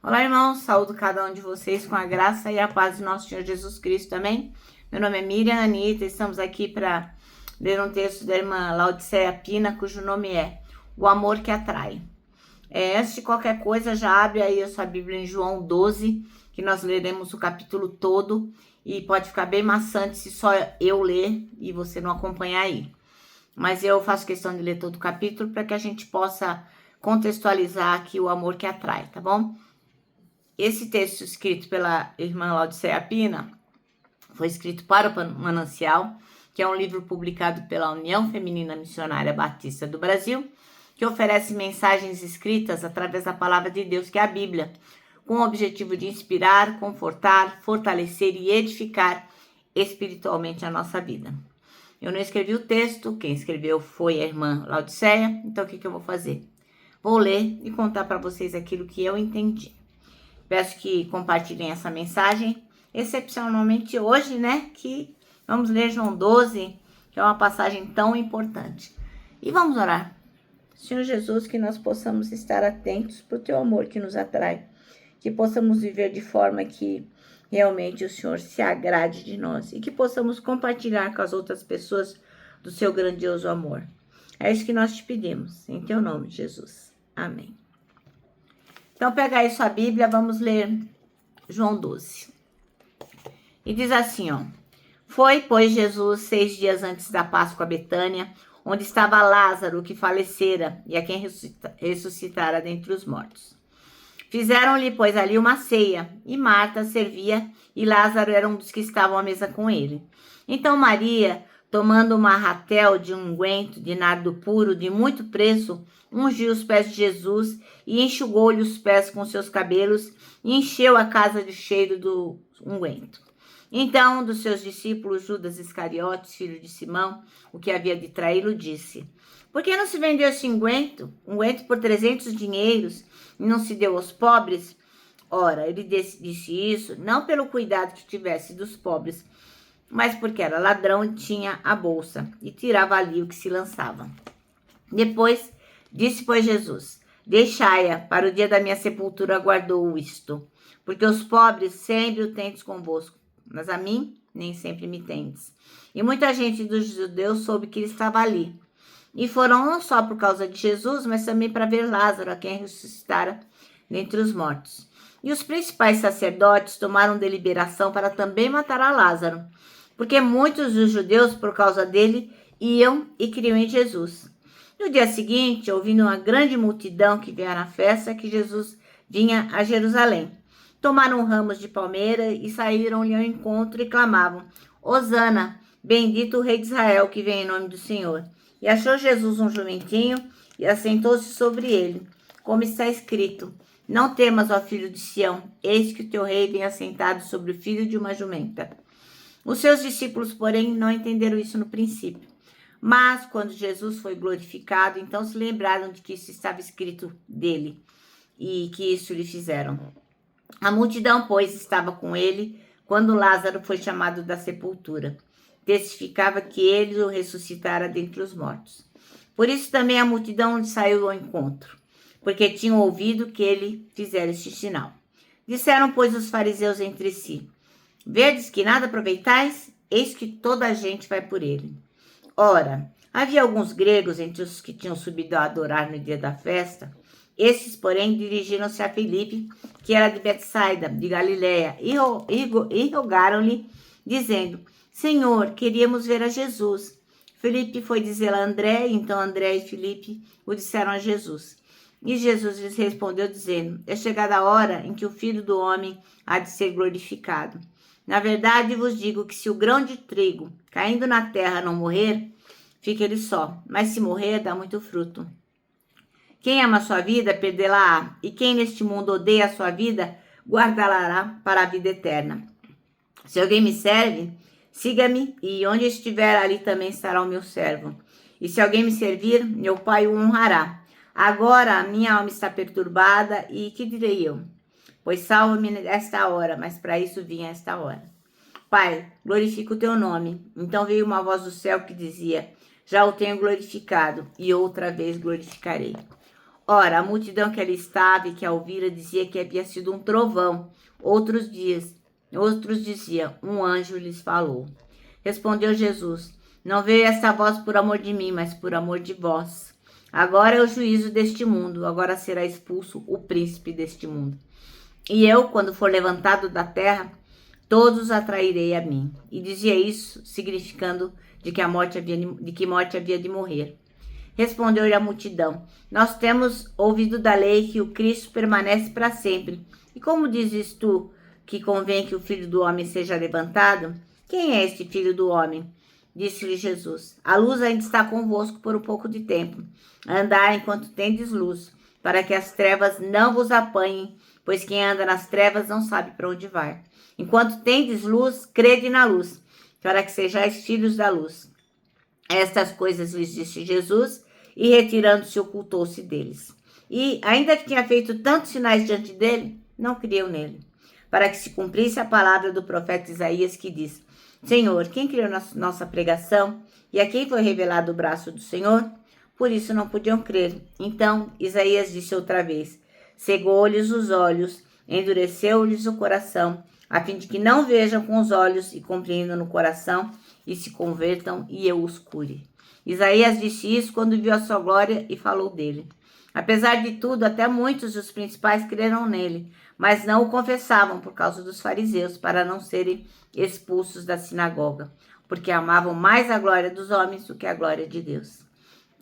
Olá, irmãos, saúdo cada um de vocês com a graça e a paz do nosso Senhor Jesus Cristo, amém? Meu nome é Miriam Anitta, estamos aqui para ler um texto da irmã Laodiceia Pina, cujo nome é O Amor que Atrai. Antes de qualquer coisa, já abre aí a sua Bíblia em João 12, que nós leremos o capítulo todo, e pode ficar bem maçante se só eu ler e você não acompanhar aí. Mas eu faço questão de ler todo o capítulo para que a gente possa contextualizar aqui o amor que atrai, tá bom? Esse texto escrito pela irmã Laodiceia Pina foi escrito para o Manancial, que é um livro publicado pela União Feminina Missionária Batista do Brasil, que oferece mensagens escritas através da palavra de Deus, que é a Bíblia, com o objetivo de inspirar, confortar, fortalecer e edificar espiritualmente a nossa vida. Eu não escrevi o texto, quem escreveu foi a irmã Laodiceia, então o que eu vou fazer? Vou ler e contar para vocês aquilo que eu entendi. Peço que compartilhem essa mensagem, excepcionalmente hoje, né, que vamos ler João 12, que é uma passagem tão importante. E vamos orar. Senhor Jesus, que nós possamos estar atentos para o teu amor que nos atrai, que possamos viver de forma que realmente o Senhor se agrade de nós e que possamos compartilhar com as outras pessoas do seu grandioso amor. É isso que nós te pedimos, em teu nome, Jesus. Amém. Então, pega aí sua Bíblia, vamos ler João 12. E diz assim, ó. Foi, pois, Jesus 6 dias antes da Páscoa a Betânia, onde estava Lázaro, que falecera, e a quem ressuscitara dentre os mortos. Fizeram-lhe, pois, ali uma ceia, e Marta servia, e Lázaro era um dos que estavam à mesa com ele. Então Maria, tomando uma ratel de unguento de nardo puro, de muito preço, ungiu os pés de Jesus e enxugou-lhe os pés com seus cabelos e encheu a casa de cheiro do unguento. Então, um dos seus discípulos, Judas Iscariotes, filho de Simão, o que havia de traí-lo, disse: Por que não se vendeu esse unguento por 300 dinheiros, e não se deu aos pobres? Ora, ele disse isso, não pelo cuidado que tivesse dos pobres, mas porque era ladrão e tinha a bolsa, e tirava ali o que se lançava. Depois, disse, pois, Jesus: Deixai-a, para o dia da minha sepultura aguardou isto, porque os pobres sempre o tendes convosco, mas a mim nem sempre me tendes. E muita gente dos judeus soube que ele estava ali. E foram não só por causa de Jesus, mas também para ver Lázaro, a quem ressuscitara dentre os mortos. E os principais sacerdotes tomaram deliberação para também matar a Lázaro, porque muitos dos judeus, por causa dele, iam e criam em Jesus. No dia seguinte, ouvindo uma grande multidão que vinha na festa, que Jesus vinha a Jerusalém. Tomaram ramos de palmeira e saíram-lhe ao encontro e clamavam: Hosana, bendito o rei de Israel, que vem em nome do Senhor. E achou Jesus um jumentinho e assentou-se sobre ele, como está escrito: Não temas, ó filho de Sião, eis que o teu rei vem assentado sobre o filho de uma jumenta. Os seus discípulos, porém, não entenderam isso no princípio. Mas, quando Jesus foi glorificado, então se lembraram de que isso estava escrito dele e que isso lhe fizeram. A multidão, pois, estava com ele quando Lázaro foi chamado da sepultura. Testificava que ele o ressuscitara dentre os mortos. Por isso também a multidão lhe saiu ao encontro, porque tinham ouvido que ele fizera este sinal. Disseram, pois, os fariseus entre si: Vedes que nada aproveitais? Eis que toda a gente vai por ele. Ora, havia alguns gregos entre os que tinham subido a adorar no dia da festa. Esses, porém, dirigiram-se a Filipe, que era de Betsaida, de Galiléia, e rogaram-lhe, dizendo: Senhor, queríamos ver a Jesus. Filipe foi dizer a André, então André e Filipe o disseram a Jesus. E Jesus lhes respondeu, dizendo: É chegada a hora em que o Filho do Homem há de ser glorificado. Na verdade, vos digo que se o grão de trigo caindo na terra não morrer, fica ele só, mas se morrer, dá muito fruto. Quem ama a sua vida, perdê-la-á, e quem neste mundo odeia a sua vida, guardá-la para a vida eterna. Se alguém me serve, siga-me, e onde estiver, ali também estará o meu servo. E se alguém me servir, meu Pai o honrará. Agora a minha alma está perturbada, e que direi eu? Pois salva-me nesta hora, mas para isso vim a esta hora. Pai, glorifica o teu nome. Então veio uma voz do céu que dizia: Já o tenho glorificado, e outra vez glorificarei. Ora, a multidão que ali estava e que a ouvira dizia que havia sido um trovão. Outros diziam, um anjo lhes falou. Respondeu Jesus, não veio esta voz por amor de mim, mas por amor de vós. Agora é o juízo deste mundo, agora será expulso o príncipe deste mundo. E eu, quando for levantado da terra, todos atrairei a mim. E dizia isso, significando de que morte havia de morrer. Respondeu-lhe a multidão, nós temos ouvido da lei que o Cristo permanece para sempre. E como dizes tu que convém que o Filho do Homem seja levantado? Quem é este Filho do Homem? Disse-lhe Jesus, a luz ainda está convosco por um pouco de tempo. Andai enquanto tendes luz, para que as trevas não vos apanhem, pois quem anda nas trevas não sabe para onde vai. Enquanto tendes luz, crede na luz, para que sejais filhos da luz. Estas coisas lhes disse Jesus, e retirando-se, ocultou-se deles. E, ainda que tinha feito tantos sinais diante dele, não criam nele. Para que se cumprisse a palavra do profeta Isaías, que diz, Senhor, quem criou nossa pregação? E a quem foi revelado o braço do Senhor? Por isso não podiam crer. Então, Isaías disse outra vez, cegou-lhes os olhos, endureceu-lhes o coração, a fim de que não vejam com os olhos e compreendam no coração, e se convertam e eu os cure. Isaías disse isso quando viu a sua glória e falou dele. Apesar de tudo, até muitos dos principais creram nele, mas não o confessavam por causa dos fariseus, para não serem expulsos da sinagoga, porque amavam mais a glória dos homens do que a glória de Deus.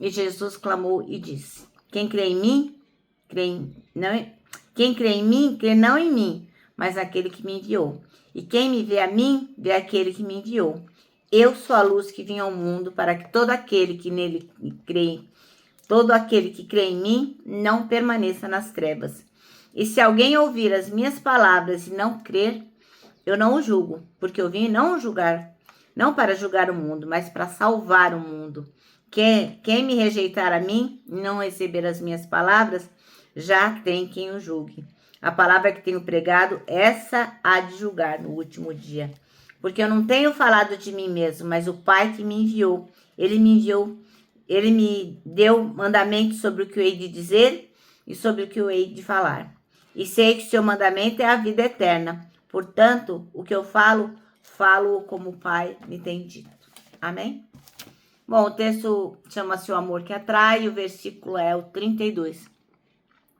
E Jesus clamou e disse, quem crê em mim, crê não em mim, mas naquele que me enviou. E quem me vê a mim, vê aquele que me enviou. Eu sou a luz que vim ao mundo, para que todo aquele que crê em mim, não permaneça nas trevas. E se alguém ouvir as minhas palavras e não crer, eu não o julgo, porque eu vim não para julgar o mundo, mas para salvar o mundo. Quem me rejeitar a mim e não receber as minhas palavras, já tem quem o julgue. A palavra que tenho pregado, essa há de julgar no último dia. Porque eu não tenho falado de mim mesmo, mas o Pai que me enviou. Ele me deu mandamentos sobre o que eu hei de dizer e sobre o que eu hei de falar. E sei que seu mandamento é a vida eterna. Portanto, o que eu falo como o Pai me tem dito. Amém? Bom, o texto chama-se O Amor que Atrai, e o versículo é o 32.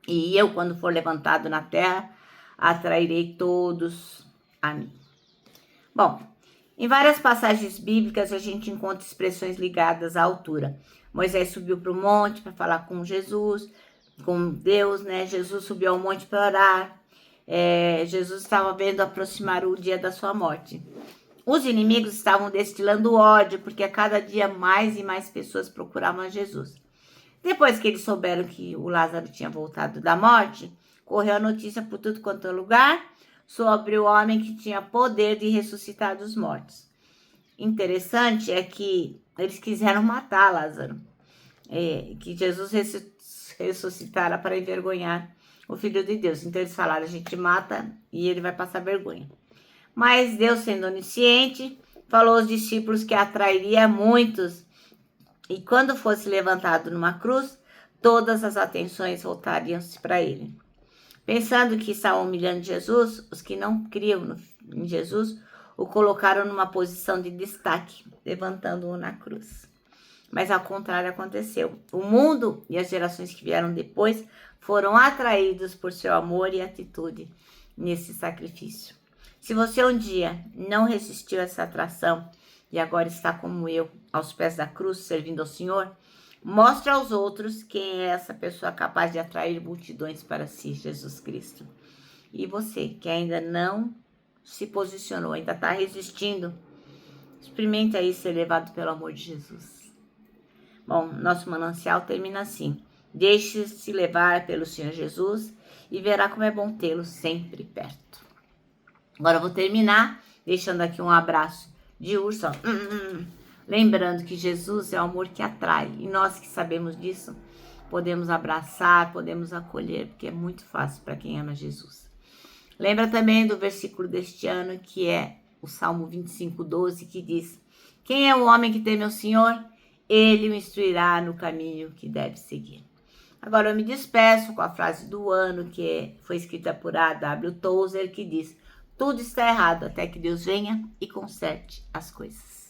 E eu, quando for levantado na terra, atrairei todos a mim. Bom, em várias passagens bíblicas a gente encontra expressões ligadas à altura. Moisés subiu para o monte para falar com Jesus, com Deus, né? Jesus subiu ao monte para orar. Jesus estava vendo aproximar o dia da sua morte. Os inimigos estavam destilando ódio, porque a cada dia mais e mais pessoas procuravam Jesus. Depois que eles souberam que o Lázaro tinha voltado da morte, correu a notícia por tudo quanto é lugar sobre o homem que tinha poder de ressuscitar dos mortos. Interessante é que eles quiseram matar Lázaro, que Jesus ressuscitara para envergonhar o Filho de Deus. Então eles falaram, a gente mata e ele vai passar vergonha. Mas Deus, sendo onisciente, falou aos discípulos que atrairia muitos, e quando fosse levantado numa cruz, todas as atenções voltariam-se para ele. Pensando que estavam humilhando Jesus, os que não criam em Jesus o colocaram numa posição de destaque, levantando-o na cruz. Mas ao contrário aconteceu. O mundo e as gerações que vieram depois foram atraídos por seu amor e atitude nesse sacrifício. Se você um dia não resistiu a essa atração e agora está como eu, aos pés da cruz, servindo ao Senhor, mostre aos outros quem é essa pessoa capaz de atrair multidões para si, Jesus Cristo. E você, que ainda não se posicionou, ainda está resistindo, experimente aí ser levado pelo amor de Jesus. Bom, nosso manancial termina assim. Deixe-se levar pelo Senhor Jesus e verá como é bom tê-lo sempre perto. Agora eu vou terminar deixando aqui um abraço de urso, ó. Lembrando que Jesus é o amor que atrai. E nós que sabemos disso, podemos abraçar, podemos acolher, porque é muito fácil para quem ama Jesus. Lembra também do versículo deste ano, que é o Salmo 25:12, que diz: quem é o homem que teme ao Senhor? Ele o instruirá no caminho que deve seguir. Agora eu me despeço com a frase do ano, que foi escrita por A.W. Tozer, que diz: tudo está errado até que Deus venha e conserte as coisas.